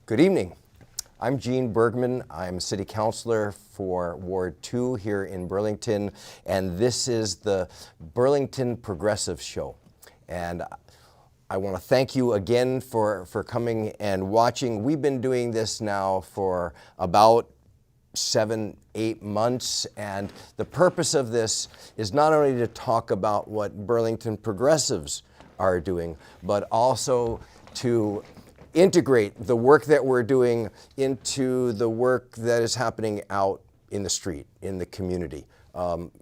Good evening. I'm Gene Bergman. I'm City Councilor for Ward 2 here in Burlington, and this is the Burlington Progressives Show. And I want to thank you again for coming and watching. We've been doing this now for about 7-8 months, and the purpose of this is not only to talk about what Burlington Progressives are doing, but also to integrate the work that we're doing into the work that is happening out in the street, in the community.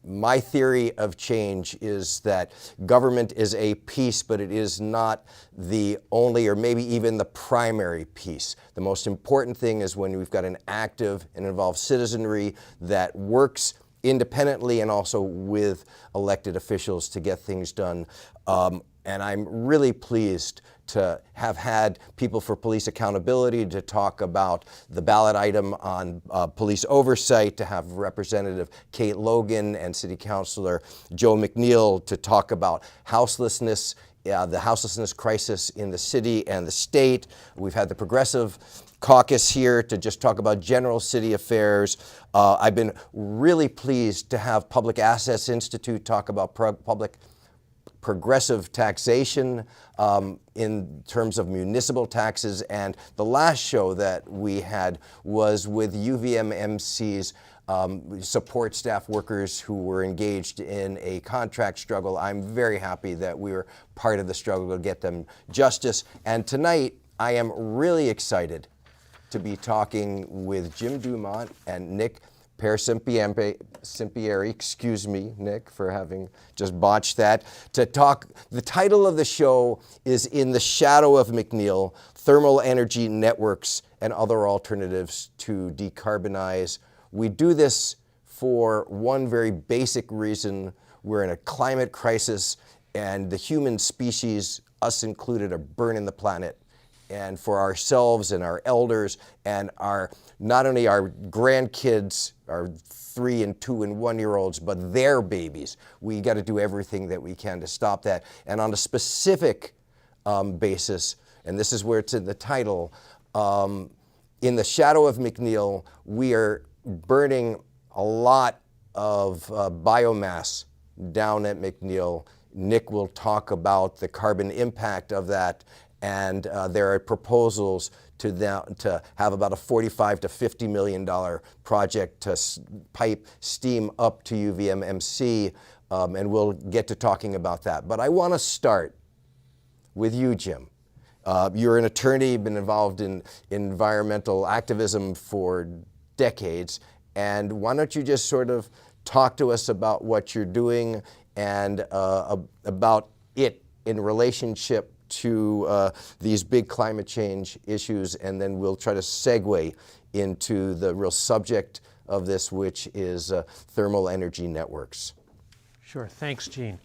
My theory of change is that government is a piece, but it is not the only or maybe even the primary piece. The most important thing is when we've got an active and involved citizenry that works independently and also with elected officials to get things done. And I'm really pleased to have had people for police accountability to talk about the ballot item on police oversight, to have Representative Kate Logan and City Councilor Joe McNeil to talk about houselessness, the houselessness crisis in the city and the state. We've had the Progressive Caucus here to just talk about general city affairs. I've been really pleased to have Public Assets Institute talk about progressive taxation in terms of municipal taxes, and the last show that we had was with UVMMC's support staff workers who were engaged in a contract struggle. I'm very happy that we were part of the struggle to get them justice, and tonight I am really excited to be talking with Jim Dumont and Nick Simpieri, excuse me, Nick, for having just botched that, to talk. The title of the show is In the Shadow of McNeil, Thermal Energy Networks and Other Alternatives to Decarbonize. We do this for one very basic reason. We're in a climate crisis, and the human species, us included, are burning the planet. And for ourselves and our elders and not only our grandkids, our 3 and 2 and 1 year olds, but their babies, we got to do everything that we can to stop that. And on a specific basis, and this is where it's in the title, in the shadow of McNeil, we are burning a lot of biomass down at McNeil. Nick will talk about the carbon impact of that. And there are proposals to have about a $45 to $50 million project to pipe steam up to UVMMC, and we'll get to talking about that. But I want to start with you, Jim. You're an attorney, been involved in environmental activism for decades, and why don't you just sort of talk to us about what you're doing and about it in relationship to these big climate change issues, and then we'll try to segue into the real subject of this, which is thermal energy networks. Sure, thanks, Gene.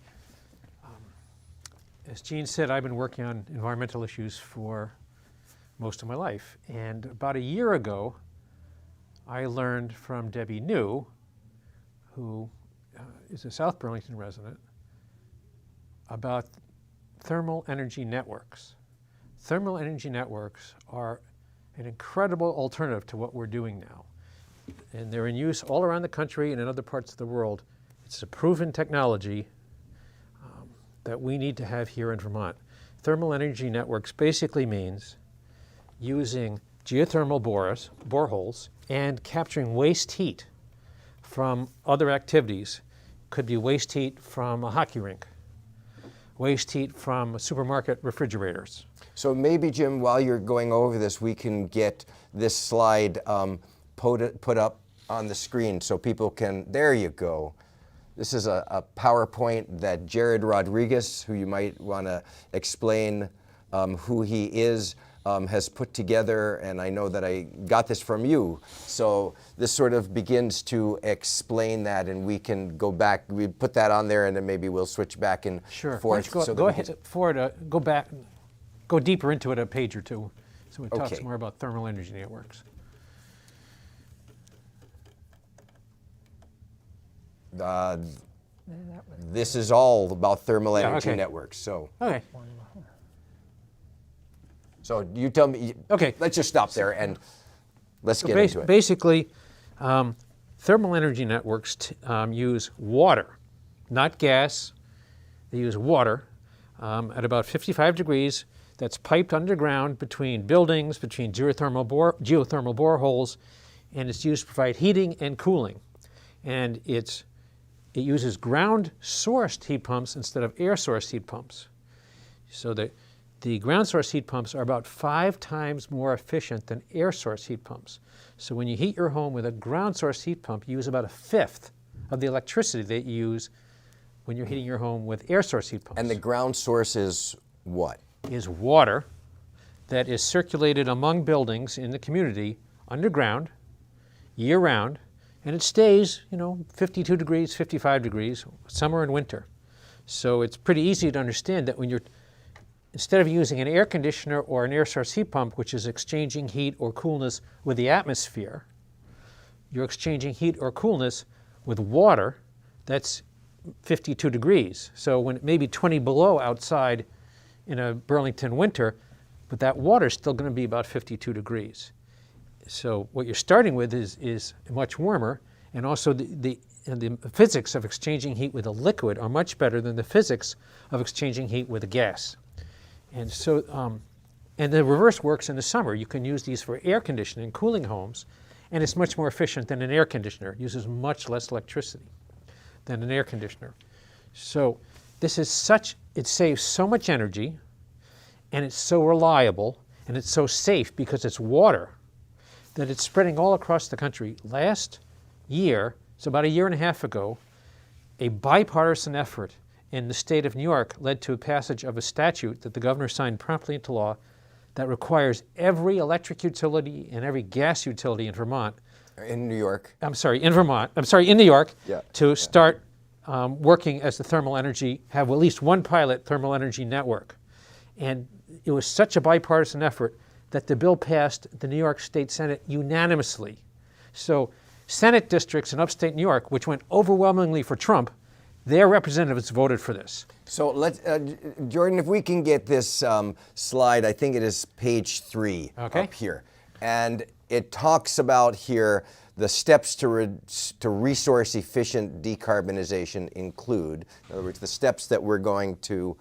As Gene said, I've been working on environmental issues for most of my life, and about a year ago, I learned from Debbie New, who is a South Burlington resident, about thermal energy networks. Thermal energy networks are an incredible alternative to what we're doing now. And they're in use all around the country and in other parts of the world. It's a proven technology that we need to have here in Vermont. Thermal energy networks basically means using geothermal boreholes and capturing waste heat from other activities. Could be waste heat from a hockey rink, waste heat from supermarket refrigerators. So maybe, Jim, while you're going over this, we can get this slide put up on the screen so people can, there you go. This is a PowerPoint that Jared Rodriguez, who you might want to explain who he is, has put together, and I know that I got this from you. So this sort of begins to explain that, and we can go back, we put that on there, and then maybe we'll switch back and forth. Sure, go ahead, forward, go back, go deeper into it a page or two, so it talks more about thermal energy networks. This is all about thermal energy networks. So, So you tell me. Okay. Let's just stop there and let's get into it. Basically, thermal energy networks use water, not gas. They use water at about 55 degrees. That's piped underground between buildings, between geothermal boreholes, and it's used to provide heating and cooling. And it uses ground-sourced heat pumps instead of air-sourced heat pumps. So the ground-sourced heat pumps are about 5 times more efficient than air-sourced heat pumps. So when you heat your home with a ground-sourced heat pump, you use about 1/5 of the electricity that you use when you're heating your home with air-sourced heat pumps. And the ground source is what? Is water that is circulated among buildings in the community underground, year-round, and it stays, 52 degrees, 55 degrees, summer and winter. So it's pretty easy to understand that when instead of using an air conditioner or an air source heat pump, which is exchanging heat or coolness with the atmosphere, you're exchanging heat or coolness with water that's 52 degrees. So when it may be 20 below outside in a Burlington winter, but that water is still going to be about 52 degrees. So what you're starting with is much warmer, and also the physics of exchanging heat with a liquid are much better than the physics of exchanging heat with a gas. And so, and the reverse works in the summer. You can use these for air conditioning, cooling homes, and it's much more efficient than an air conditioner. It uses much less electricity than an air conditioner. So this is it saves so much energy, and it's so reliable, and it's so safe because it's water, that it's spreading all across the country. Last year, so about a year and a half ago, a bipartisan effort in the state of New York led to a passage of a statute that the governor signed promptly into law that requires every electric utility and every gas utility in Vermont. In New York. In New York, Yeah. to start working as the thermal energy, have at least one pilot thermal energy network. And it was such a bipartisan effort that the bill passed the New York State Senate unanimously. So Senate districts in upstate New York, which went overwhelmingly for Trump, their representatives voted for this. So let's, Jordan, if we can get this slide, I think it is page 3 up here. And it talks about here the steps to resource efficient decarbonization include, in other words, the steps that we're going to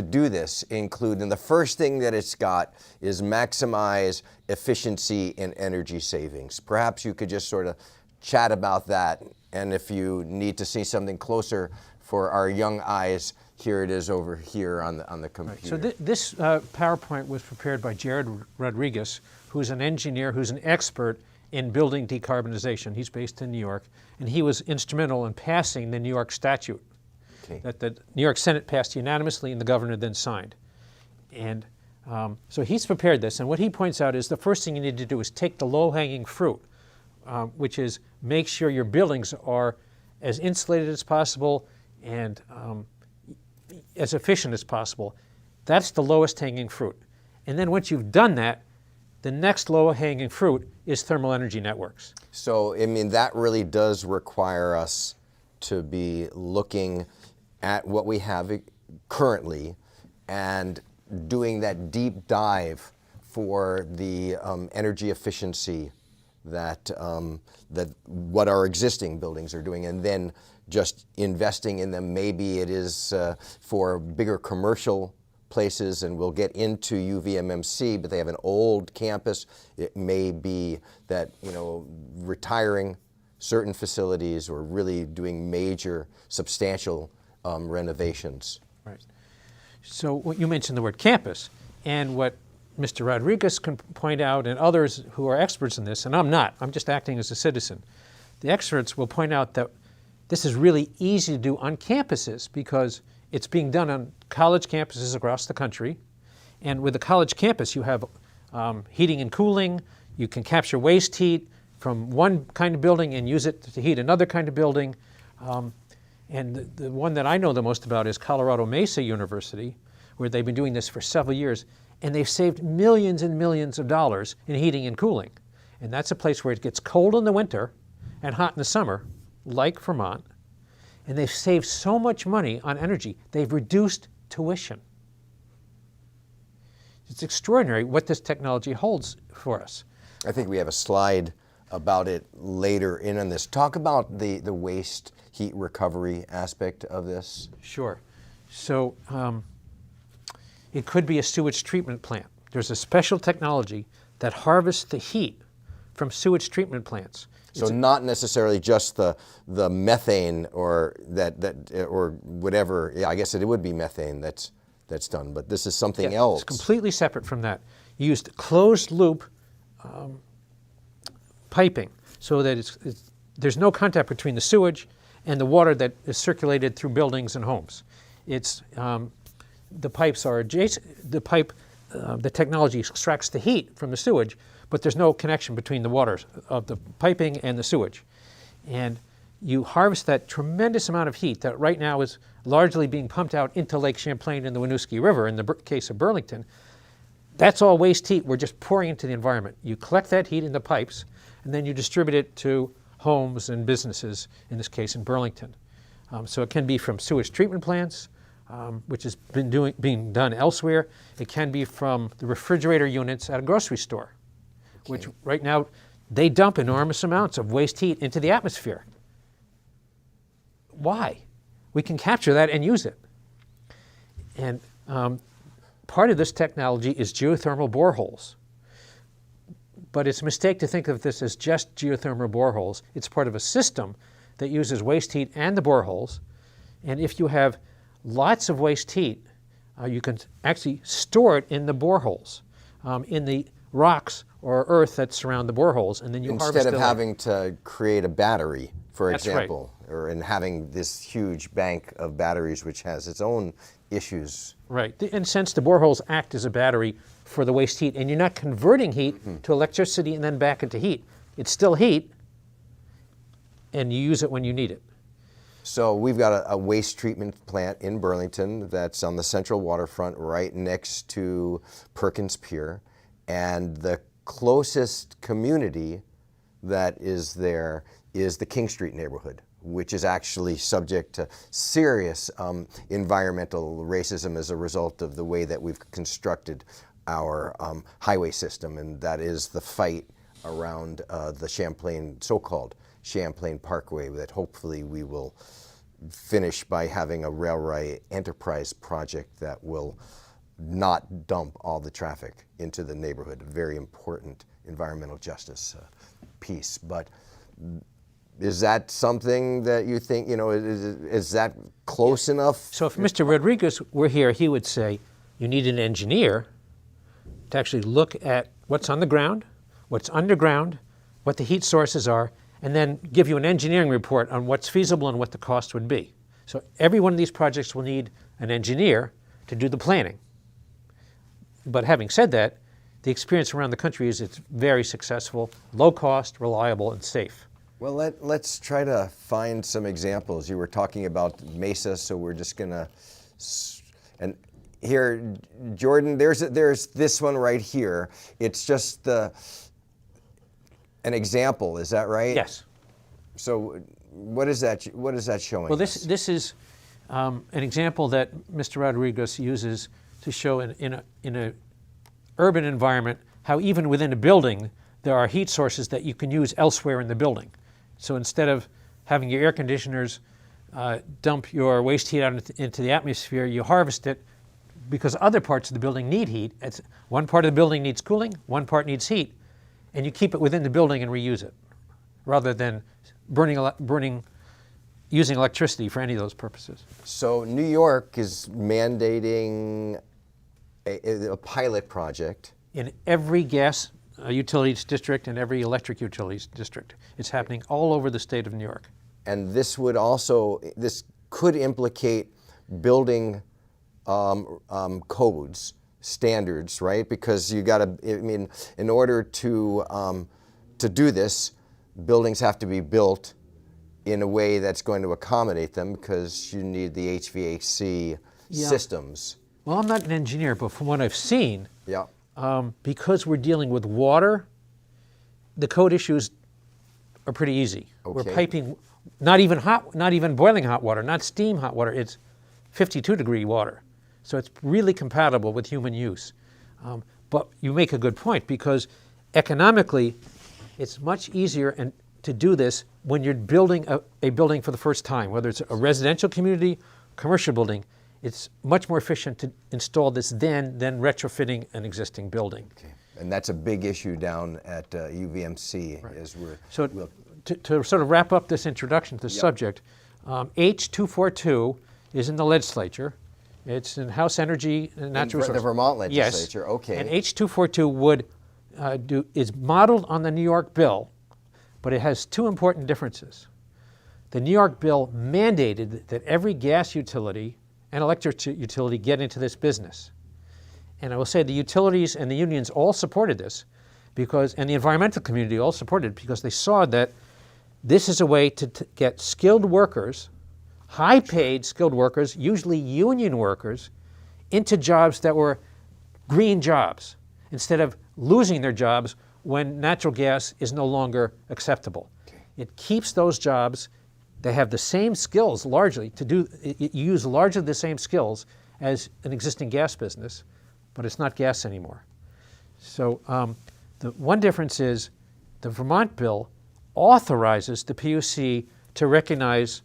do this include, and the first thing that it's got is maximize efficiency and energy savings. Perhaps you could just sort of chat about that, and if you need to see something closer for our young eyes, here it is over here on the computer. Right. So this PowerPoint was prepared by Jared Rodriguez, who's an engineer, who's an expert in building decarbonization. He's based in New York, and he was instrumental in passing the New York statute that the New York Senate passed unanimously and the governor then signed. And so he's prepared this, and what he points out is the first thing you need to do is take the low-hanging fruit, which is make sure your buildings are as insulated as possible and as efficient as possible. That's the lowest hanging fruit. And then once you've done that, the next low-hanging fruit is thermal energy networks. So, I mean, that really does require us to be looking at what we have currently and doing that deep dive for the energy efficiency that what our existing buildings are doing, and then just investing in them. Maybe it is for bigger commercial places, and we'll get into UVMMC, but they have an old campus. It may be that, retiring certain facilities or really doing major, substantial renovations. Right. So you mentioned the word campus, and what Mr. Rodriguez can point out, and others who are experts in this, and I'm not, I'm just acting as a citizen. The experts will point out that this is really easy to do on campuses because it's being done on college campuses across the country. And with a college campus, you have heating and cooling. You can capture waste heat from one kind of building and use it to heat another kind of building. And the one that I know the most about is Colorado Mesa University, where they've been doing this for several years. And they've saved millions and millions of dollars in heating and cooling. And that's a place where it gets cold in the winter and hot in the summer, like Vermont. And they've saved so much money on energy, they've reduced tuition. It's extraordinary what this technology holds for us. I think we have a slide about it later in on this. Talk about the waste heat recovery aspect of this. Sure. So it could be a sewage treatment plant. There's a special technology that harvests the heat from sewage treatment plants. So not necessarily just the methane or or whatever. Yeah, I guess it would be methane that's done, but this is something else. It's completely separate from that. You used closed loop piping so that there's no contact between the sewage and the water that is circulated through buildings and homes. It's the pipes are adjacent. The technology extracts the heat from the sewage, but there's no connection between the waters of the piping and the sewage. And you harvest that tremendous amount of heat that right now is largely being pumped out into Lake Champlain and the Winooski River in the case of Burlington. That's all waste heat we're just pouring into the environment. You collect that heat in the pipes, and then you distribute it to homes and businesses, in this case in Burlington. So it can be from sewage treatment plants, which has been being done elsewhere. It can be from the refrigerator units at a grocery store, which right now they dump enormous amounts of waste heat into the atmosphere. Why? We can capture that and use it. And part of this technology is geothermal boreholes. But it's a mistake to think of this as just geothermal boreholes. It's part of a system that uses waste heat and the boreholes. And if you have lots of waste heat, you can actually store it in the boreholes, in the rocks or earth that surround the boreholes, and then you harvest it. Instead of having to create a battery, for That's example, or in having this huge bank of batteries which has its own issues. Right. And since the boreholes act as a battery for the waste heat, and you're not converting heat to electricity and then back into heat, it's still heat, and you use it when you need it. So we've got a waste treatment plant in Burlington that's on the central waterfront right next to Perkins Pier, and the closest community that is there is the King Street neighborhood, which is actually subject to serious environmental racism as a result of the way that we've constructed our highway system, and that is the fight around the Champlain, so-called Champlain Parkway, that hopefully we will finish by having a railway enterprise project that will not dump all the traffic into the neighborhood. A very important environmental justice piece. But is that something that you think, is that close enough? So if Mr. Rodriguez were here, he would say, you need an engineer to actually look at what's on the ground, what's underground, what the heat sources are, and then give you an engineering report on what's feasible and what the cost would be. So every one of these projects will need an engineer to do the planning. But having said that, the experience around the country is it's very successful, low cost, reliable, and safe. Well, let's try to find some examples. You were talking about Mesa, so we're just gonna, and here, Jordan, there's this one right here. It's just an example, is that right? Yes. So what is that showing? Well, this is an example that Mr. Rodriguez uses to show in a urban environment how even within a building there are heat sources that you can use elsewhere in the building. So instead of having your air conditioners dump your waste heat out into the atmosphere, you harvest it because other parts of the building need heat. One part of the building needs cooling, one part needs heat, and you keep it within the building and reuse it, rather than using electricity for any of those purposes. So New York is mandating a pilot project. In every gas utilities district and every electric utilities district. It's happening all over the state of New York. And this could implicate building codes, standards, right? Because you got to, in order to do this, buildings have to be built in a way that's going to accommodate them, because you need the HVAC systems. Well, I'm not an engineer, but from what I've seen, yeah. Because we're dealing with water, the code issues are pretty easy. Okay. We're piping not even boiling hot water, not steam hot water. It's 52-degree water, so it's really compatible with human use. But you make a good point, because economically, it's much easier to do this when you're building a building for the first time, whether it's a residential community, commercial building. It's much more efficient to install this than retrofitting an existing building. Okay. And that's a big issue down at UVMC. Right. As we're, so to sort of wrap up this introduction to the subject, H242 is in the legislature. It's in House Energy and Natural Resources. The Vermont legislature, yes. okay. And H242 is modeled on the New York bill, but it has two important differences. The New York bill mandated that every gas utility and electric utility get into this business. And I will say the utilities and the unions all supported this, and the environmental community all supported it, because they saw that this is a way to get skilled workers, high-paid skilled workers, usually union workers, into jobs that were green jobs, instead of losing their jobs when natural gas is no longer acceptable. Okay. It keeps those jobs. They have the same skills largely you use largely the same skills as an existing gas business, but it's not gas anymore. So the one difference is the Vermont bill authorizes the PUC to recognize,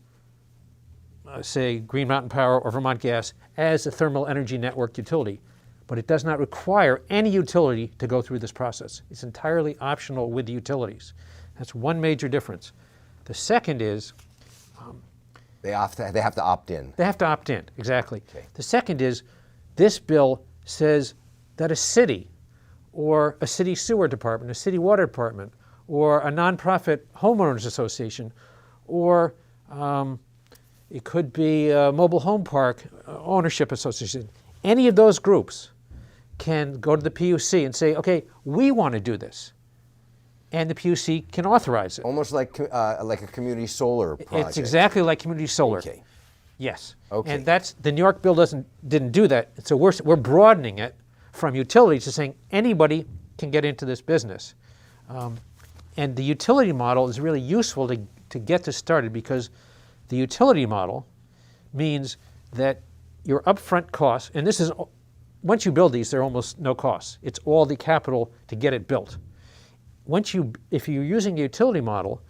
say, Green Mountain Power or Vermont Gas as a thermal energy network utility, but it does not require any utility to go through this process. It's entirely optional with the utilities. That's one major difference. The second is they have to opt in. They have to opt in, exactly. Okay. The second is this bill says that a city or a city sewer department, a city water department, or a nonprofit homeowners association, or it could be a mobile home park ownership association, any of those groups can go to the PUC and say, okay, we want to do this. And the PUC can authorize it. Almost like a community solar project. It's exactly like community solar. Okay. Yes. Okay. And the New York bill didn't do that. So we're broadening it from utilities to saying anybody can get into this business. And the utility model is really useful to get this started, because the utility model means that your upfront costs, and this is, once you build these, they're almost no cost. It's all the capital to get it built. If you're using a utility model,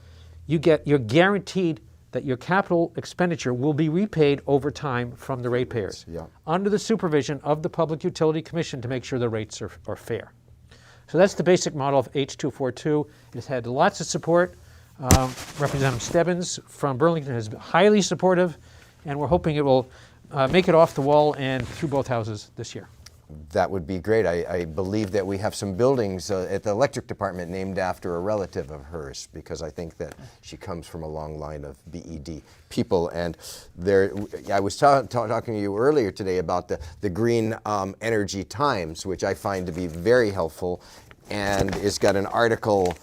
you're guaranteed that your capital expenditure will be repaid over time from the ratepayers, under the supervision of the Public Utility Commission to make sure the rates are fair. So that's the basic model of H242. It's had lots of support. Representative Stebbins from Burlington is highly supportive, and we're hoping it will make it off the wall and through both houses this year. That would be great. I believe that we have some buildings at the electric department named after a relative of hers, because I think that she comes from a long line of BED people. And I was talking to you earlier today about the Green Energy Times, which I find to be very helpful, and it's got an article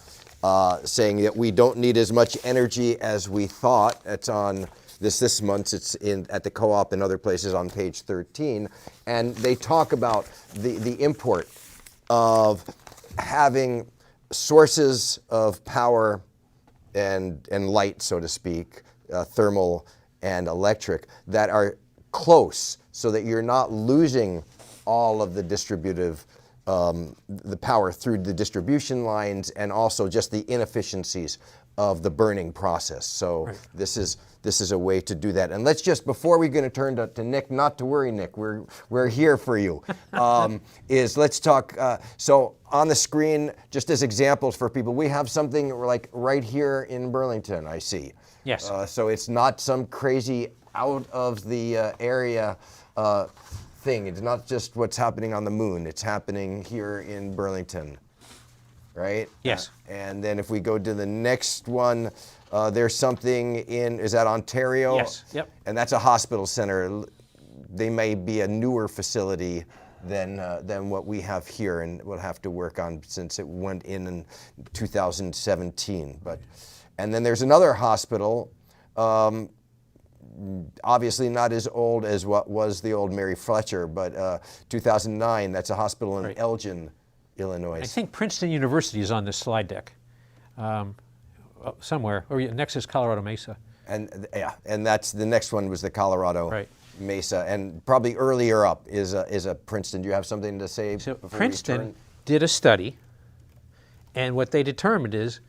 saying that we don't need as much energy as we thought. It's on this month. It's at the Co-op and other places on page 13, and they talk about the import of having sources of power and light, so to speak, thermal and electric, that are close, so that you're not losing all of the distributive the power through the distribution lines, and also just the inefficiencies of the burning process. So right. This is a way to do that. And let's just, before we're going to turn to Nick, not to worry, Nick, we're here for you. Let's talk. So on the screen, just as examples for people, we have something like right here in Burlington, I see. Yes. So it's not some crazy out of the area thing. It's not just what's happening on the moon. It's happening here in Burlington, right? Yes. And then if we go to the next one, there's something is that Ontario? Yes. Yep. And that's a hospital center. They may be a newer facility than what we have here, and we'll have to work on since it went in 2017. And then there's another hospital. Obviously not as old as what was the old Mary Fletcher, but 2009, that's a hospital in Elgin, Illinois. I think Princeton University is on this slide deck somewhere, or next is Colorado Mesa. And that's the next one was the Colorado Mesa, and probably earlier up is a Princeton. Do you have something to say So before we Princeton turn? did a study, and what they determined is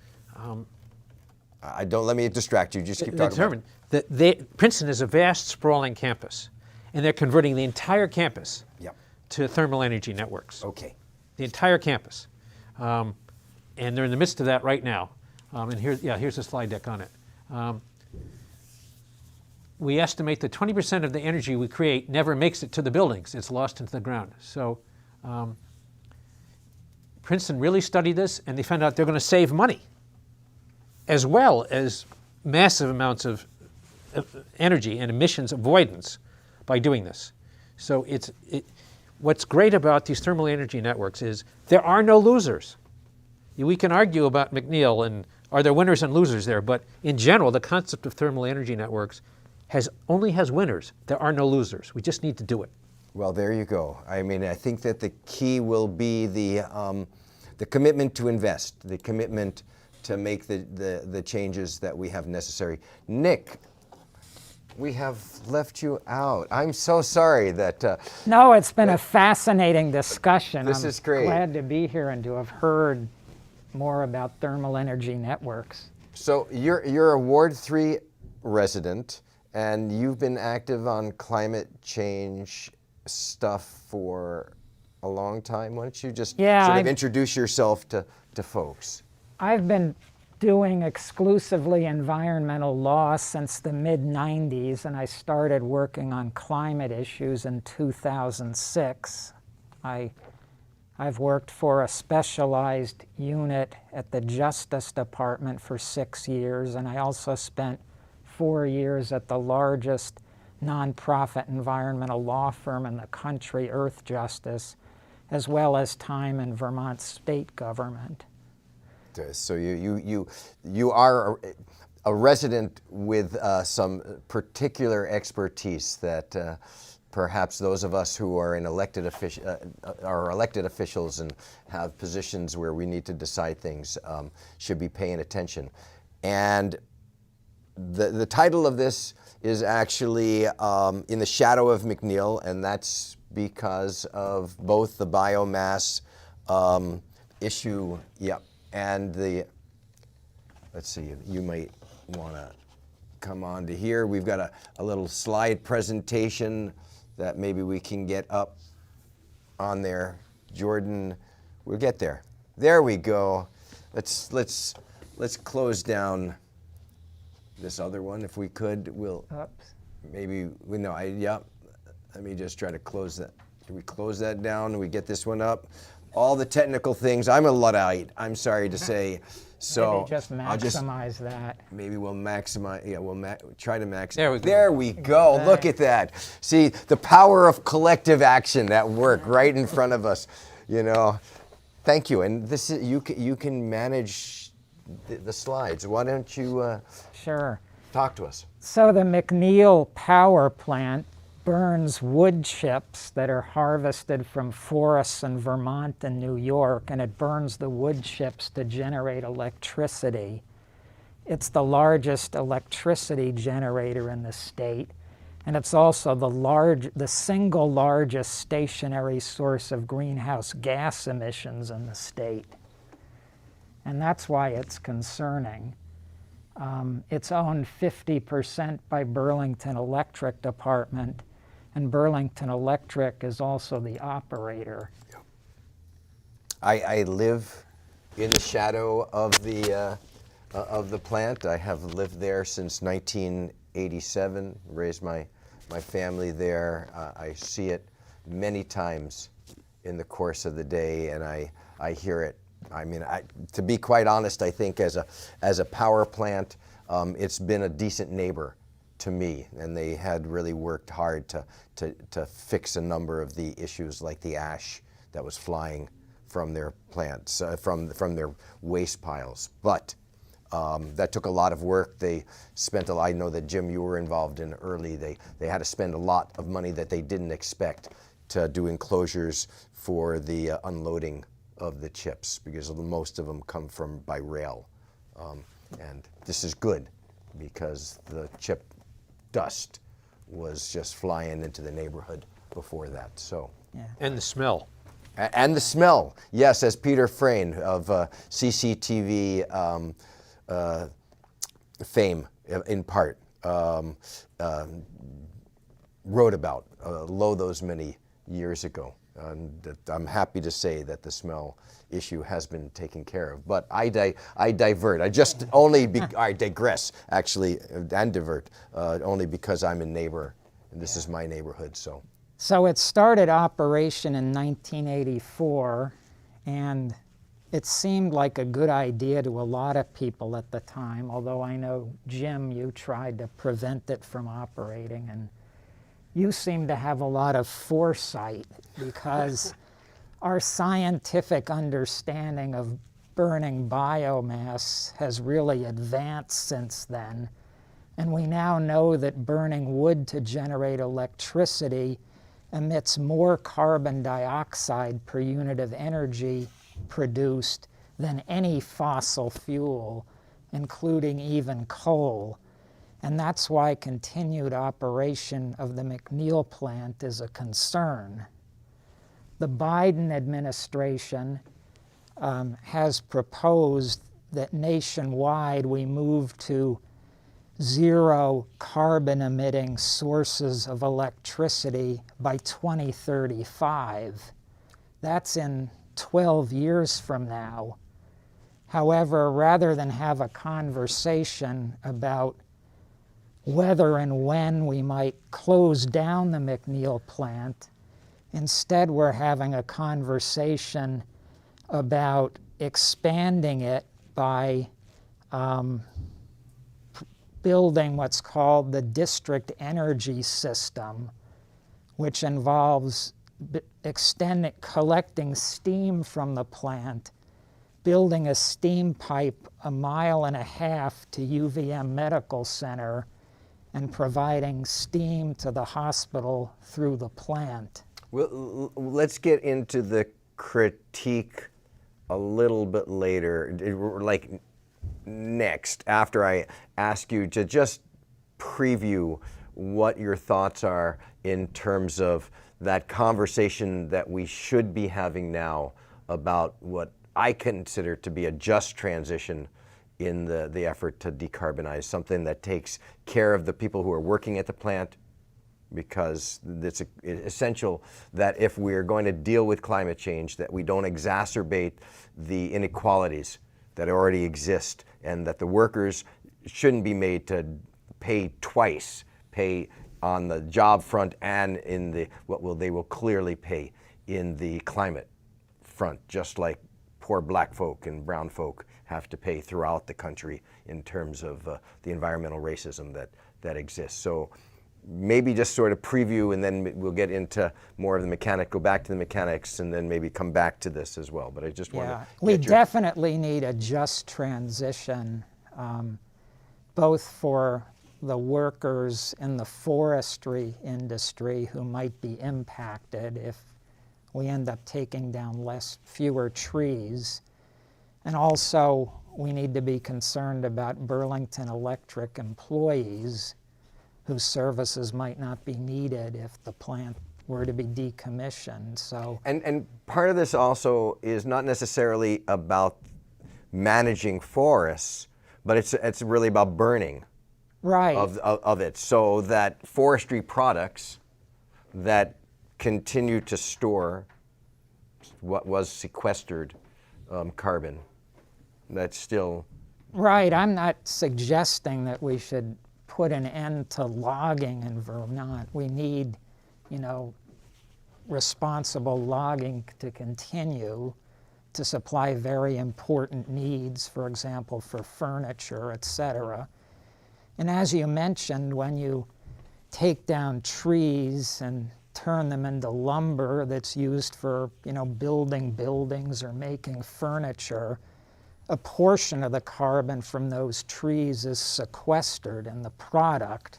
Don't let me distract you. Just keep they talking. determined that Princeton is a vast, sprawling campus, and they're converting the entire campus Yep. to thermal energy networks. Okay. The entire campus, and they're in the midst of that right now. And here's a slide deck on it. We estimate that 20% of the energy we create never makes it to the buildings. It's lost into the ground. So Princeton really studied this, and they found out they're going to save money, as well as massive amounts of energy and emissions avoidance by doing this. So what's great about these thermal energy networks is there are no losers. We can argue about McNeil and are there winners and losers there, but in general, the concept of thermal energy networks only has winners. There are no losers. We just need to do it. Well, there you go. I mean, I think that the key will be the commitment to invest, the commitment to make the changes that we have necessary. Nick, we have left you out. I'm so sorry that. No, it's been a fascinating discussion. This is great. I'm glad to be here and to have heard more about thermal energy networks. So you're a Ward 3 resident, and you've been active on climate change stuff for a long time. Why don't you just sort of introduce yourself to folks? I've been doing exclusively environmental law since the mid-90s, and I started working on climate issues in 2006. I've worked for a specialized unit at the Justice Department for 6 years, and I also spent 4 years at the largest nonprofit environmental law firm in the country, Earth Justice, as well as time in Vermont state government. So you are a resident with some particular expertise that perhaps those of us who are in elected officials and have positions where we need to decide things should be paying attention. And the title of this is actually In the Shadow of McNeil, and that's because of both the biomass issue, and let's see, you might want to come on to here. We've got a little slide presentation that maybe we can get up on there. Jordan, we'll get there. There we go. Let's close down this other one if we could. Let me just try to close that. Can we close that down and we get this one up? All the technical things. I'm a Luddite, I'm sorry to say. So maybe just maximize that. Maybe we'll maximize. Yeah, we'll try to maximize. There we go. There we go. Look at that. See the power of collective action at work right in front of us. You know. Thank you. And this is you can manage the slides. Why don't you? Sure. Talk to us. So the McNeil power plant burns wood chips that are harvested from forests in Vermont and New York, and it burns the wood chips to generate electricity. It's the largest electricity generator in the state, and it's also the single largest stationary source of greenhouse gas emissions in the state. And that's why it's concerning. It's owned 50% by Burlington Electric Department, and Burlington Electric is also the operator. I live in the shadow of the plant. I have lived there since 1987. Raised my family there. I see it many times in the course of the day, and I hear it. I mean, to be quite honest, I think as a power plant, it's been a decent neighbor to me, and they had really worked hard to fix a number of the issues, like the ash that was flying from their plants, from their waste piles. But that took a lot of work. They spent I know that Jim, you were involved in early. They had to spend a lot of money that they didn't expect to do enclosures for the unloading of the chips, because most of them come by rail. And this is good, because the chip dust was just flying into the neighborhood before that. So. And the smell. And the smell, yes, as Peter Frayne of CCTV fame, in part, wrote about those many years ago. And I'm happy to say that the smell issue has been taken care of. But I divert. I digress, actually, and divert, only because I'm a neighbor, and this is my neighborhood, so. So it started operation in 1984, and it seemed like a good idea to a lot of people at the time, although I know, Jim, you tried to prevent it from operating, and you seem to have a lot of foresight because our scientific understanding of burning biomass has really advanced since then, and we now know that burning wood to generate electricity emits more carbon dioxide per unit of energy produced than any fossil fuel, including even coal. And that's why continued operation of the McNeil plant is a concern. The Biden administration has proposed that nationwide we move to zero carbon emitting sources of electricity by 2035. That's in 12 years from now. However, rather than have a conversation about whether and when we might close down the McNeil plant, instead we're having a conversation about expanding it by building what's called the district energy system, which involves collecting steam from the plant, building a steam pipe 1.5 miles to UVM Medical Center, and providing steam to the hospital through the plant. Well, let's get into the critique a little bit later, like next, after I ask you to just preview what your thoughts are in terms of that conversation that we should be having now about what I consider to be a just transition in the effort to decarbonize, something that takes care of the people who are working at the plant, because it's essential that if we're going to deal with climate change, that we don't exacerbate the inequalities that already exist, and that the workers shouldn't be made to pay twice, pay on the job front and in the they will clearly pay in the climate front, just like poor black folk and brown folk have to pay throughout the country in terms of the environmental racism that exists. So maybe just sort of preview, and then we'll get into more of the mechanic, go back to the mechanics, and then maybe come back to this as well. But I just want to we definitely need a just transition, both for the workers in the forestry industry who might be impacted if we end up taking down fewer trees. And also, we need to be concerned about Burlington Electric employees whose services might not be needed if the plant were to be decommissioned. So, and part of this also is not necessarily about managing forests, but it's really about burning of it, so that forestry products that continue to store what was sequestered carbon, that's still... Right, I'm not suggesting that we should put an end to logging in Vermont. We need, responsible logging to continue to supply very important needs, for example, for furniture, etc. And as you mentioned, when you take down trees and turn them into lumber that's used for, building buildings or making furniture, a portion of the carbon from those trees is sequestered in the product.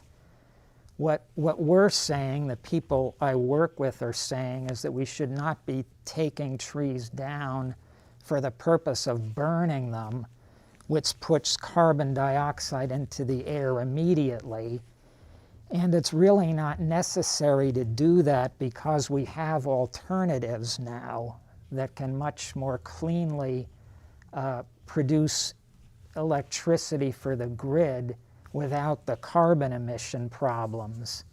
What we're saying, the people I work with are saying, is that we should not be taking trees down for the purpose of burning them, which puts carbon dioxide into the air immediately. And it's really not necessary to do that because we have alternatives now that can much more cleanly produce electricity for the grid without the carbon emission problems.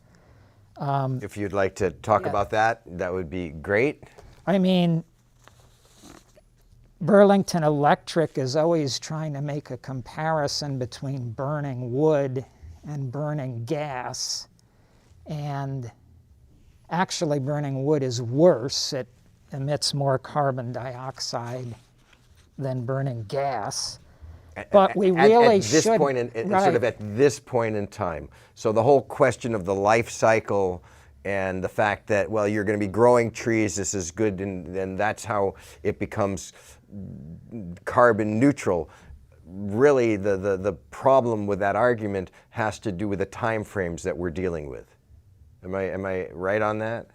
If you'd like to talk about that, that would be great. I mean, Burlington Electric is always trying to make a comparison between burning wood and burning gas. And actually burning wood is worse. It emits more carbon dioxide than burning gas. But we really at this should, point sort of at this point in time. So the whole question of the life cycle and the fact that, well, you're going to be growing trees, this is good, and that's how it becomes carbon neutral. Really, the problem with that argument has to do with the time frames that we're dealing with. Am I right on that?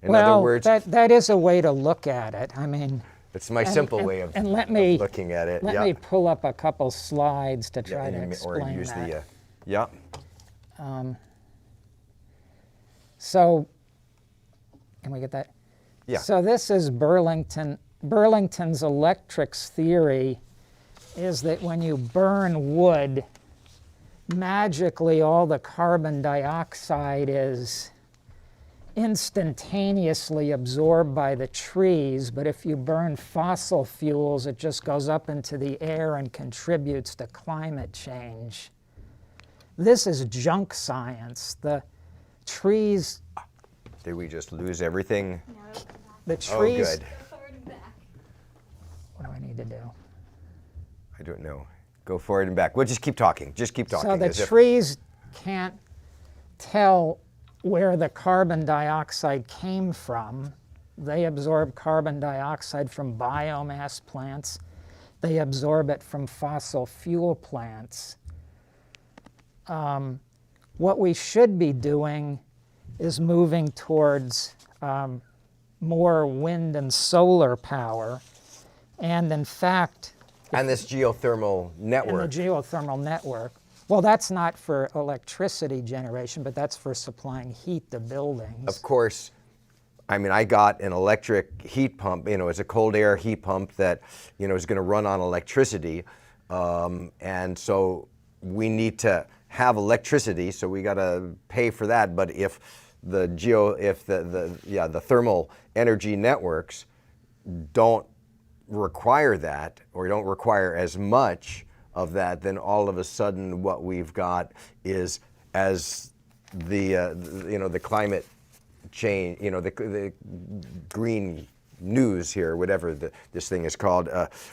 In other words, that is a way to look at it. I mean, it's my simple way of looking at it. Let me pull up a couple slides to try to explain or use that. Yeah. So, can we get that? Yeah. So this is Burlington's electrics theory is that when you burn wood, magically all the carbon dioxide is instantaneously absorbed by the trees, but if you burn fossil fuels, it just goes up into the air and contributes to climate change. This is junk science. The trees... Did we just lose everything? The trees... Oh, good. What do I need to do? I don't know. Go forward and back. We'll just keep talking. Just keep talking. So the trees can't tell where the carbon dioxide came from. They absorb carbon dioxide from biomass plants. They absorb it from fossil fuel plants. What we should be doing is moving towards more wind and solar power. And in fact... And this geothermal network. And the geothermal network. Well, that's not for electricity generation, but that's for supplying heat to buildings. Of course, I mean, I got an electric heat pump, it's a cold air heat pump that, is going to run on electricity. And so we need to have electricity, so we got to pay for that. But if the thermal energy networks don't require that, or don't require as much of that, then all of a sudden what we've got is, as the climate change, the green news here, whatever this thing is called,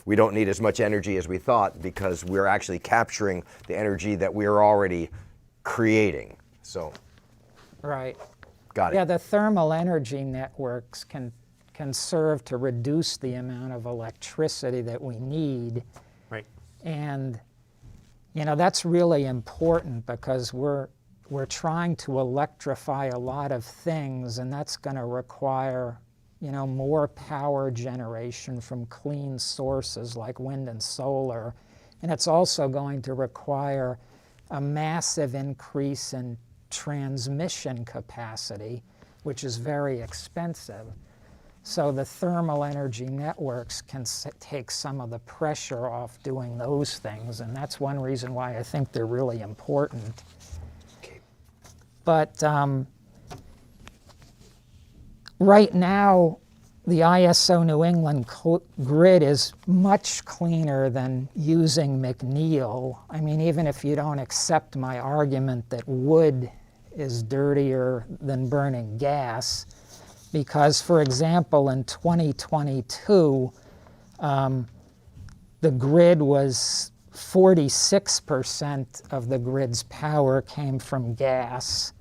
we don't need as much energy as we thought because we're actually capturing the energy that we're already creating. So, right. Got it. Yeah, the thermal energy networks can serve to reduce the amount of electricity that we need. Right. And, that's really important because we're trying to electrify a lot of things, and that's going to require, more power generation from clean sources like wind and solar. And it's also going to require a massive increase in transmission capacity, which is very expensive. So the thermal energy networks can take some of the pressure off doing those things, and that's one reason why I think they're really important. Okay. But right now, the ISO New England grid is much cleaner than using McNeil. I mean, even if you don't accept my argument that wood is dirtier than burning gas, because, for example, in 2022, the grid was 46% of the grid's power came from gas,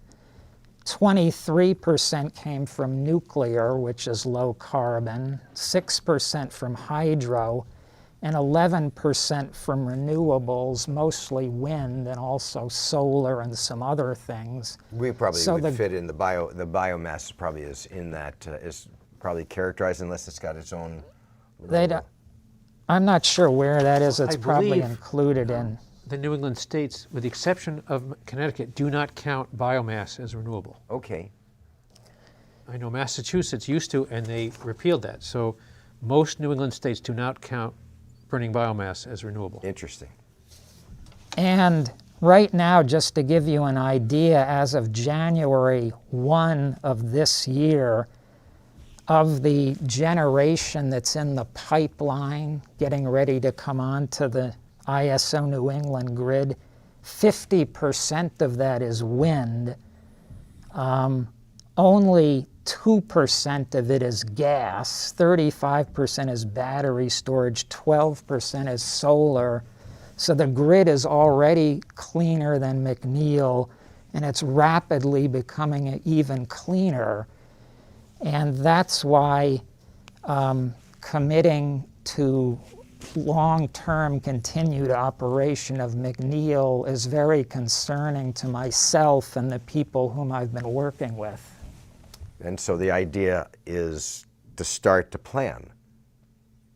23% came from nuclear, which is low carbon, 6% from hydro, and 11% from renewables, mostly wind and also solar and some other things. We probably would fit in the biomass probably is in that, is probably characterized unless it's got its own. I'm not sure where that is. It's I probably believe- included in. the New England states, with the exception of Connecticut, do not count biomass as renewable. Okay. I know Massachusetts used to, and they repealed that. So most New England states do not count burning biomass as renewable. Interesting. And right now, just to give you an idea, as of January 1 of this year, of the generation that's in the pipeline getting ready to come onto the ISO New England grid, 50% of that is wind. Only 2% of it is gas, 35% is battery storage, 12% is solar. So the grid is already cleaner than McNeil, and it's rapidly becoming even cleaner. And that's why committing to long-term continued operation of McNeil is very concerning to myself and the people whom I've been working with. And so the idea is to start to plan,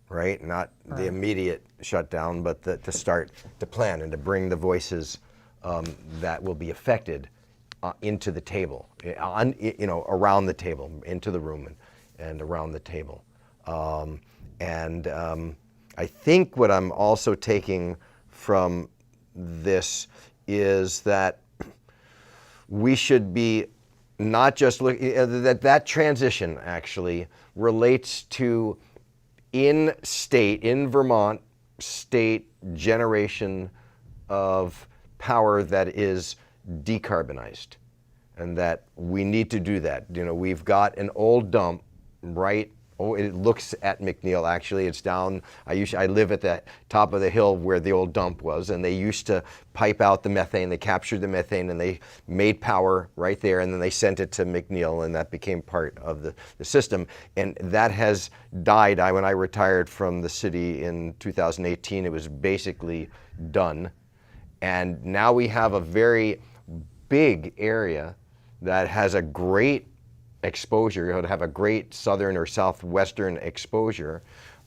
right? Not the immediate shutdown, but to start to plan and to bring the voices that will be affected into the table, around the table, into the room and around the table. I think what I'm also taking from this is that we should be not just looking, that transition actually relates to in Vermont, state generation of power that is decarbonized, and that we need to do that. We've got an old dump, right? It looks at McNeil, actually. It's down, I live at the top of the hill where the old dump was, and they used to pipe out the methane. They captured the methane and they made power right there, and then they sent it to McNeil, and that became part of the system. And that has died. When I retired from the city in 2018, it was basically done. And now we have a very big area that has a great exposure, to have a great southern or southwestern exposure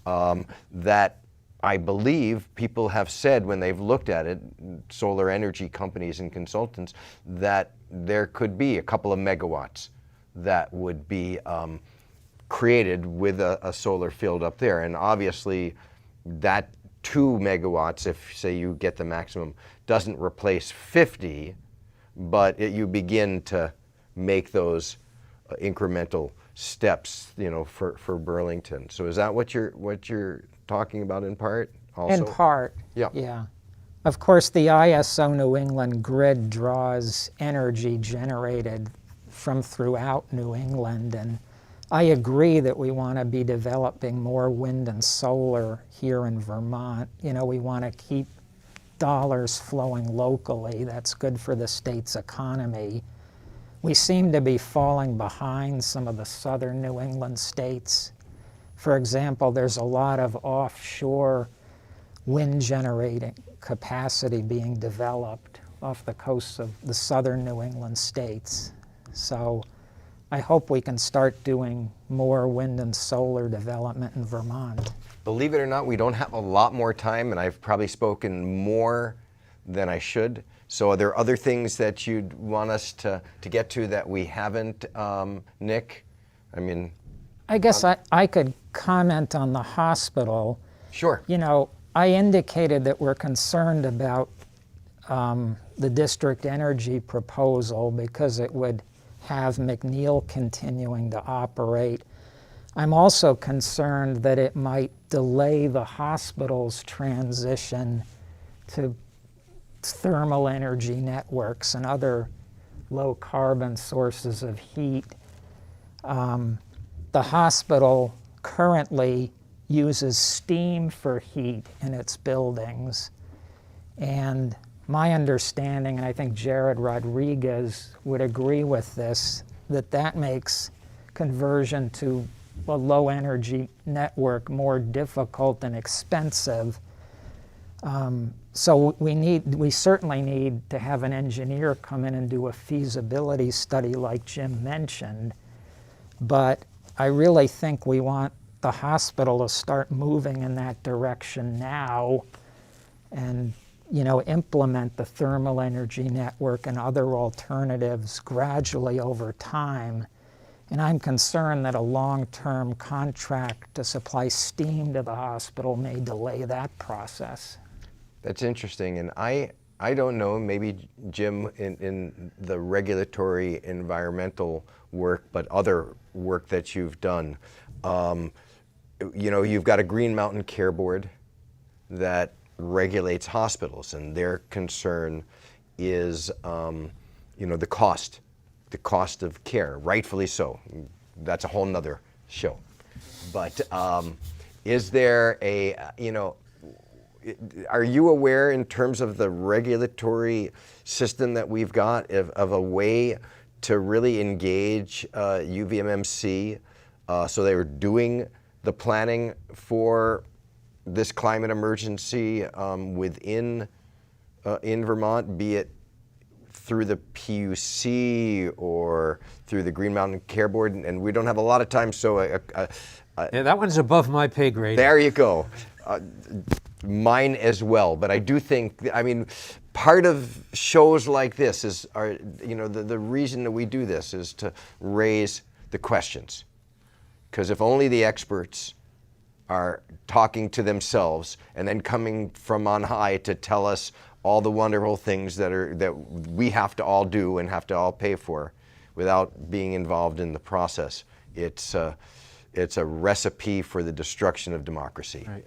that I believe people have said when they've looked at it, solar energy companies and consultants, that there could be a couple of megawatts that would be created with a solar field up there. And obviously that 2 megawatts, if say you get the maximum, doesn't replace 50, but you begin to make those incremental steps, for Burlington. So is that what you're talking about in part also? In part, yeah. Of course, the ISO New England grid draws energy generated from throughout New England, and I agree that we want to be developing more wind and solar here in Vermont. We want to keep dollars flowing locally. That's good for the state's economy. We seem to be falling behind some of the southern New England states. For example, there's a lot of offshore wind generating capacity being developed off the coasts of the southern New England states. So I hope we can start doing more wind and solar development in Vermont. Believe it or not, we don't have a lot more time, and I've probably spoken more than I should. So are there other things that you'd want us to get to that we haven't, Nick? I guess I could comment on the hospital. Sure. I indicated that we're concerned about the district energy proposal because it would have McNeil continuing to operate. I'm also concerned that it might delay the hospital's transition to thermal energy networks and other low carbon sources of heat. The hospital currently uses steam for heat in its buildings, and my understanding, and I think Jared Rodriguez would agree with this, that makes conversion to a low energy network more difficult and expensive. So we certainly need to have an engineer come in and do a feasibility study like Jim mentioned, but I really think we want the hospital to start moving in that direction now, and implement the thermal energy network and other alternatives gradually over time. And I'm concerned that a long-term contract to supply steam to the hospital may delay that process. That's interesting, and I don't know, maybe Jim, in the regulatory environmental work, but other work that you've done, you've got a Green Mountain Care Board that regulates hospitals, and their concern is, the cost of care, rightfully so. That's a whole nother show. But is there are you aware in terms of the regulatory system that we've got of a way to really engage UVMMC so they were doing the planning for this climate emergency within in Vermont, be it through the PUC or through the Green Mountain Care Board? And we don't have a lot of time, so Yeah, that one's above my pay grade. there you go. Mine as well, but I do think, part of shows like this the reason that we do this is to raise the questions. Because if only the experts are talking to themselves and then coming from on high to tell us all the wonderful things that we have to all do and have to all pay for without being involved in the process, it's a recipe for the destruction of democracy. Right.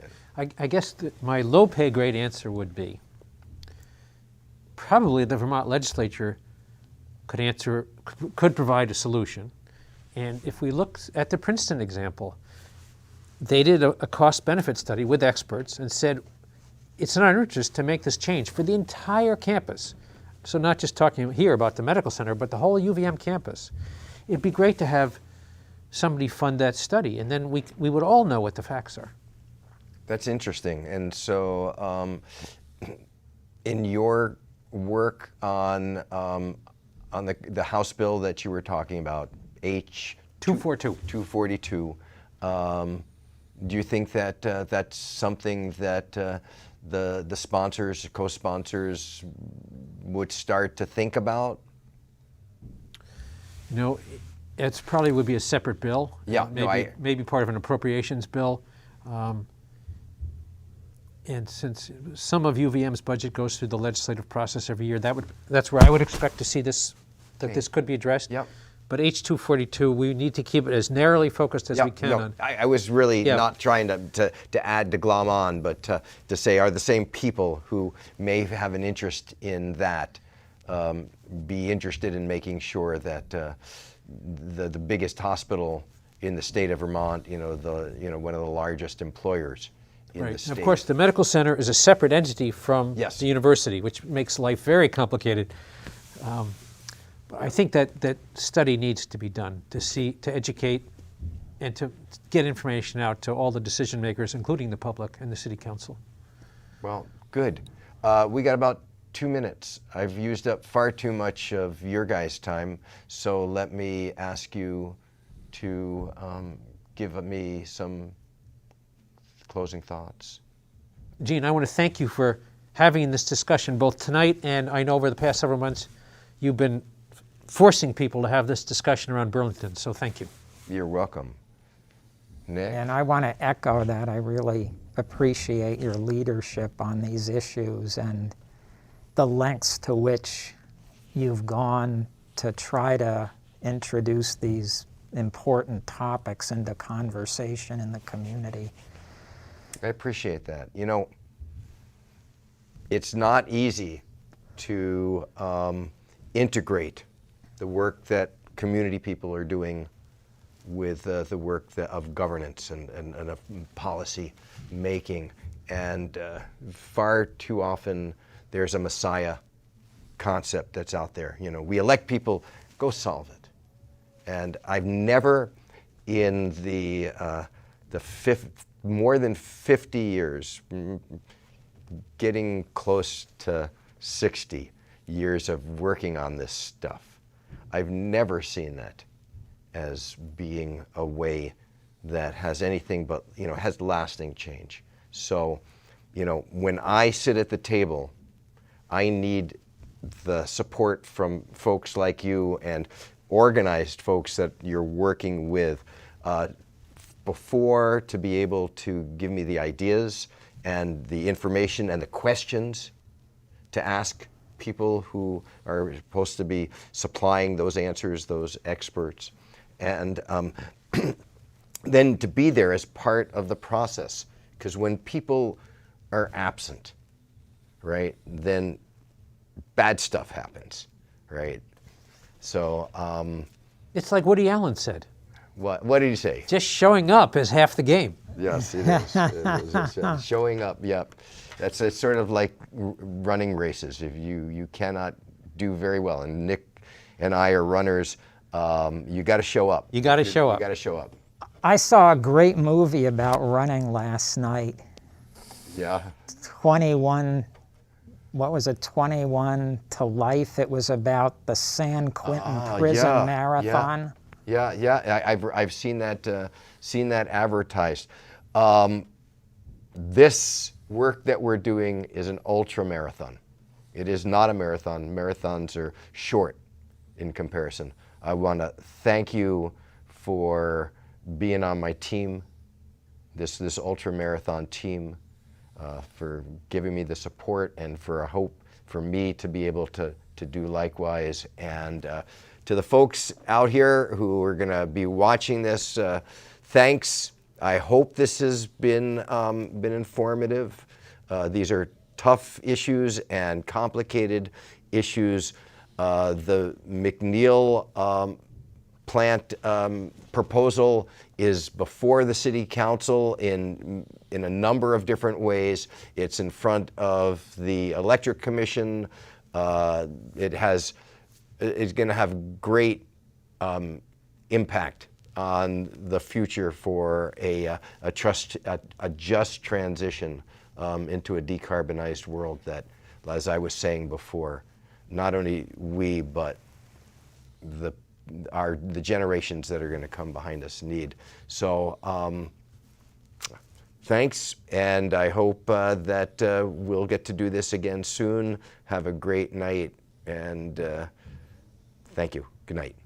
I guess that my low pay grade answer would be probably the Vermont legislature could provide a solution. And if we look at the Princeton example, they did a cost-benefit study with experts and said it's in our interest to make this change for the entire campus. So not just talking here about the medical center, but the whole UVM campus. It'd be great to have somebody fund that study, and then we would all know what the facts are. That's interesting. And so in your work on the House bill that you were talking about, H 242, do you think that that's something that the sponsors, co-sponsors would start to think about? It's probably would be a separate bill. Yeah, maybe part of an appropriations bill. And since some of UVM's budget goes through the legislative process every year, that's where I would expect to see this could be addressed. Yep. But H242, we need to keep it as narrowly focused as we can. No, I was really not trying to add to glom on, but to say, are the same people who may have an interest in that be interested in making sure that the biggest hospital in the state of Vermont, one of the largest employers in the state. And of course, the medical center is a separate entity from Yes. the university, which makes life very complicated. But I think that study needs to be done to educate and to get information out to all the decision makers, including the public and the city council. Well, good. We got about 2 minutes. I've used up far too much of your guys' time, so let me ask you to give me some closing thoughts. Gene, I want to thank you for having this discussion both tonight and I know over the past several months you've been forcing people to have this discussion around Burlington, so thank you. You're welcome. Nick? And I want to echo that. I really appreciate your leadership on these issues and the lengths to which you've gone to try to introduce these important topics into conversation in the community. I appreciate that. It's not easy to integrate the work that community people are doing with the work of governance and of policy making. And far too often there's a messiah concept that's out there. We elect people, go solve it. And I've never in the more than 50 years, getting close to 60 years of working on this stuff, I've never seen that as being a way that has anything but, has lasting change. So, when I sit at the table I need the support from folks like you and organized folks that you're working with before to be able to give me the ideas and the information and the questions to ask people who are supposed to be supplying those answers, those experts, and then to be there as part of the process. Because when people are absent, right, then bad stuff happens, right? So, It's like Woody Allen said, what did he say? just showing up is half the game. Yes, it is. It's showing up. Yep, it's sort of like running races. If you cannot do very well, and Nick and I are runners, you got to show up. You got to show You up. got to show up. I saw a great movie about running last night. Yeah. 21, what was it, 21 to Life? It was about the San Quentin prison marathon. Yeah. I've seen that advertised. This work that we're doing is an ultra marathon. It is not a marathon. Marathons are short in comparison. I want to thank you for being on my team, this ultra marathon team, for giving me the support and for a hope for me to be able to do likewise. And to the folks out here who are going to be watching this, thanks. I hope this has been informative. These are tough issues and complicated issues. The McNeil plant proposal is before the City Council in a number of different ways. It's in front of the Electric Commission. It's going to have great impact on the future for a just transition into a decarbonized world that, as I was saying before, not only we but the generations that are going to come behind us need. So thanks, and I hope that we'll get to do this again soon. Have a great night, and thank you. Good night.